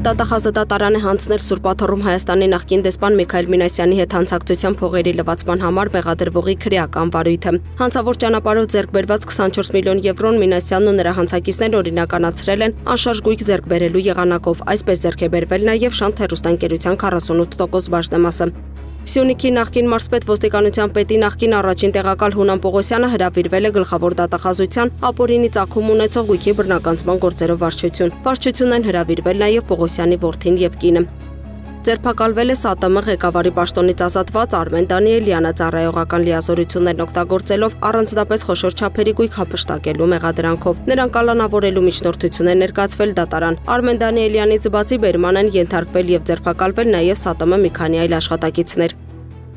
Դատախազը դատարան է հանձնել Սուրբ Աթոռում Հայաստանի նախկին դեսպան Միքայել Մինասյանի հետ հանցակցության փողերի լվացման համար մեղադրվողի քրեական վարույթը։ Հանցավոր ճանապարհով ձեռք բերված 24 միլիոն եվրոն Մինասյանն ու նրա հանցակիցներն օրինականացրել են անշարժ գույք ձեռք բերելու եղանակով, այսպես ձեռք է բերվել նաև Շանթ հեռուստաընկերության 48% բաժնեմասը։ Սյունիքի նախկին մարզպետ ոստիկանության պետի նախկին առաջին տեղակալ Հունան Պողոսյանը հրավիրվել է գլխավոր դատախազության ապօրինի ծագում ունեցող գույքի բռնականցման գործերով վարչություն։ Վարչությունն են հրավիրվել նաև Պողոսյանի որդին եւ կինը։ Ձերբակալվել է ՍԱՏՄ ղեկավարի պաշտոնից ազատված Արմեն Դանիելյանը ծառայողական լիազորություններն օգտագործելով առանձնապես խոշոր չափերի գույք հափշտակելու մեղադրանքով։ Նրան կալանավորելու միջնորդություն է ներկայացվել դատարան։ Արմեն Դանիելյանից բացի բերման են ենթարկվել եւ ձերբակալվել նաև ՍԱՏՄ մի քանի այլ աշխատակիցներ։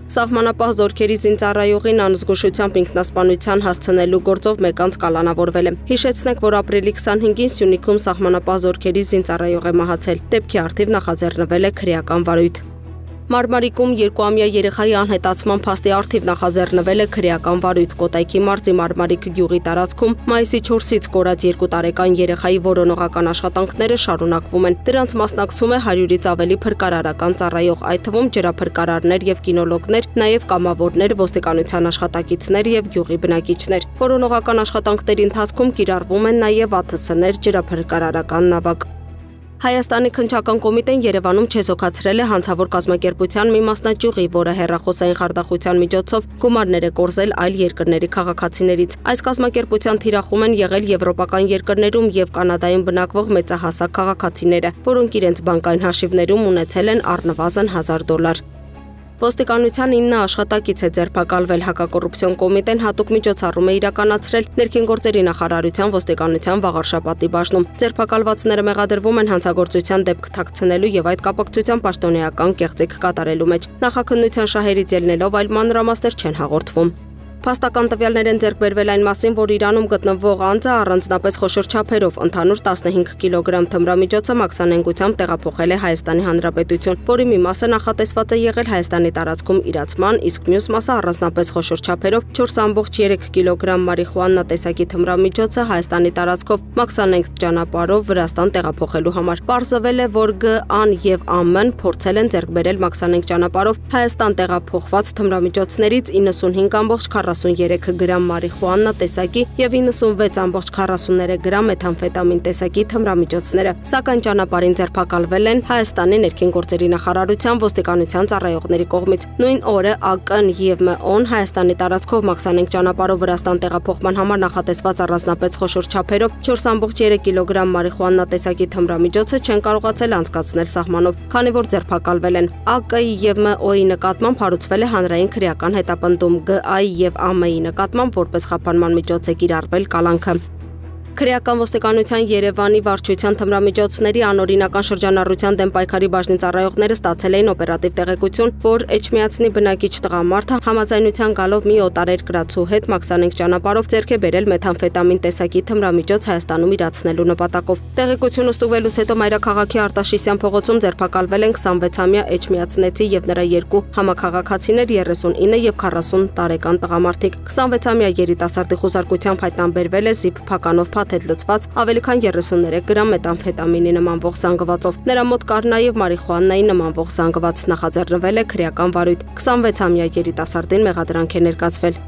Սահմանապահ զորքերի զինծառայողին անզգուշությամբ ինքնասպանության հասցնելու գործով մեկ անձ կալանավորվել է։ Հիշեցնենք, որ ապրիլի 25-ին Սյունիքում սահմանապահ զորքերի զինծառայող է մահացել։ Դեպքի առթիվ նախաձեռնվել է քրեական վարույթ։ Մարմարիկում 2-ամյա երեխայի անհետացման փաստի առթիվ նախաձեռնվել է քրեական վարույթ Կոտայքի մարզի Մարմարիկ գյուղի տարածքում մայիսի 4-ից կորած 2 տարեկան երեխայի որոնողական աշխատանքները շարունակվում են։ Դրանց մասնակցում է 100-ից ավելի փրկարարական ծառայող, այդ թվում ջրափրկարարներ եւ կինոլոգներ, նաեւ կամավորներ, ոստիկանության աշխատակիցներ եւ գյուղի բնակիչներ։ Որոնողական աշխատանքների ընթացքում կիրառվում են նաեւ ԱԹՍ-ներ, ջրափրկարարական նավակ։ Հայաստանի քննչական կոմիտեն Երևանում չեզոքացրել է հանցավոր կազմակերպության մի մասնաճյուղի, որը հեռախոսային խարդախության միջոցով գումարներ է կորզել այլ երկրների քաղաքացիներից։ Այս կազմակերպության թիրախում են եղել եվրոպական երկրներում եւ Կանադայում բնակվող մեծահասակ քաղաքացիները, որոնք իրենց բանկային հաշիվներում ունեցել են առնվազն $1000։ Ոստիկանության 9 աշխատակից է ձերբակալվել։ Հակակոռուպցիոն կոմիտեն հատուկ միջոցառում է իրականացրել Ներքին գործերի նախարարության ոստիկանության Վաղարշապատի բաժնում։ Ձերբակալվածները մեղադրվում են հանցագործության դեպք թաքցնելու եւ այդ կապակցությամբ պաշտոնեական կեղծիք կատարելու մեջ։ Նախաքննության շահերից ելնելով այլ մանրամասներ չեն հաղորդվում։ Փաստական տվյալներ են ձեռք բերվել այն մասին, որ Իրանում գտնվող անձը առանձնապես խոշոր չափերով ընդհանուր 15 կիլոգրամ թմրամիջոցը մաքսանենգությամբ տեղափոխել է Հայաստանի Հանրապետություն, որի մի մասը նախատեսված է եղել Հայաստանի տարածքում իրացման, իսկ մյուս մասը առանձնապես խոշոր չափերով 4.3 կիլոգրամ մարիխուանա տեսակի թմրամիջոցը Հայաստանի տարածքով մաքսանենգ ճանապարհով Վրաստան տեղափոխելու համար։ Պարզվել է, որ Գ.Ան եւ Ա.Մ.-ն փորձել են ձեռք բերել մաքսանենգ ճանապարհով Հայաստան տեղափոխված թմրամիջոցներից 95.43 գրամ մարիխուանա տեսակի եւ 96.43 գրամ մեթամֆետամին տեսակի թմրամիջոցները, սակայն ճանապարհին ձերբակալվել են Հայաստանի ներքին գործերի նախարարության ոստիկանության ծառայողների կողմից։ Նույն օրը ԱԿ-ն եւ ՄՕ-ն Հայաստանի տարածքով մաքսանենգ ճանապարհով Վրաստան տեղափոխման համար նախատեսված առանձնապես խոշոր չափերով 4.3 կիլոգրամ մարիխուանա տեսակի թմրամիջոցը չեն կարողացել անցկացնել սահմանով, քանի որ ձերբակալվել են։ ԱԿ-ի եւ ՄՕ-ի նկատմամբ հարուցվել է հանրային քրեական հետապնդում, Գ.Ա.-ի եւ Ա.Մ.-ի նկատմամբ որպես խափանման միջոց է կիրառվել կալանքը։ Քրեական ոստիկանության Երևանի վարչության թմրամիջոցների անօրինական շրջանառության դեմ պայքարի բաժնի ծառայողները ստացել էին օպերատիվ տեղեկություն, որ Էջմիածնի բնակիչ տղամարդը համաձայնության գալով մի օտարերկրացու հետ մաքսանենգ ճանապարհով ձեռք է բերել մեթամֆետամին տեսակի թմրամիջոց Հայաստանում իրացնելու նպատակով։ Տեղեկությունը ստուգվելուց հետո Մայրաքաղաքի Արտաշիսյան փողոցում ձերբակալվել են 26-ամյա Էջմիածնեցի եւ նրա երկու համակարգացիներ 39 եւ 40 տարեկան տղամարդիկ։ 26-ամյա երիտասարդի խուզարկությամբ հայտնաբերվել է զիփ փականով փաթեթ լցված ավելի քան 33 գրամ մեթամֆետամինի նմանվող զանգվածով։ Նրա մոտ կար նաև մարիխուանայի նմանվող զանգված։ Նախաձեռնվել է քրեական վարույթ։ 26-ամյա երիտասարդին մեղադրանք է ներկայացվել։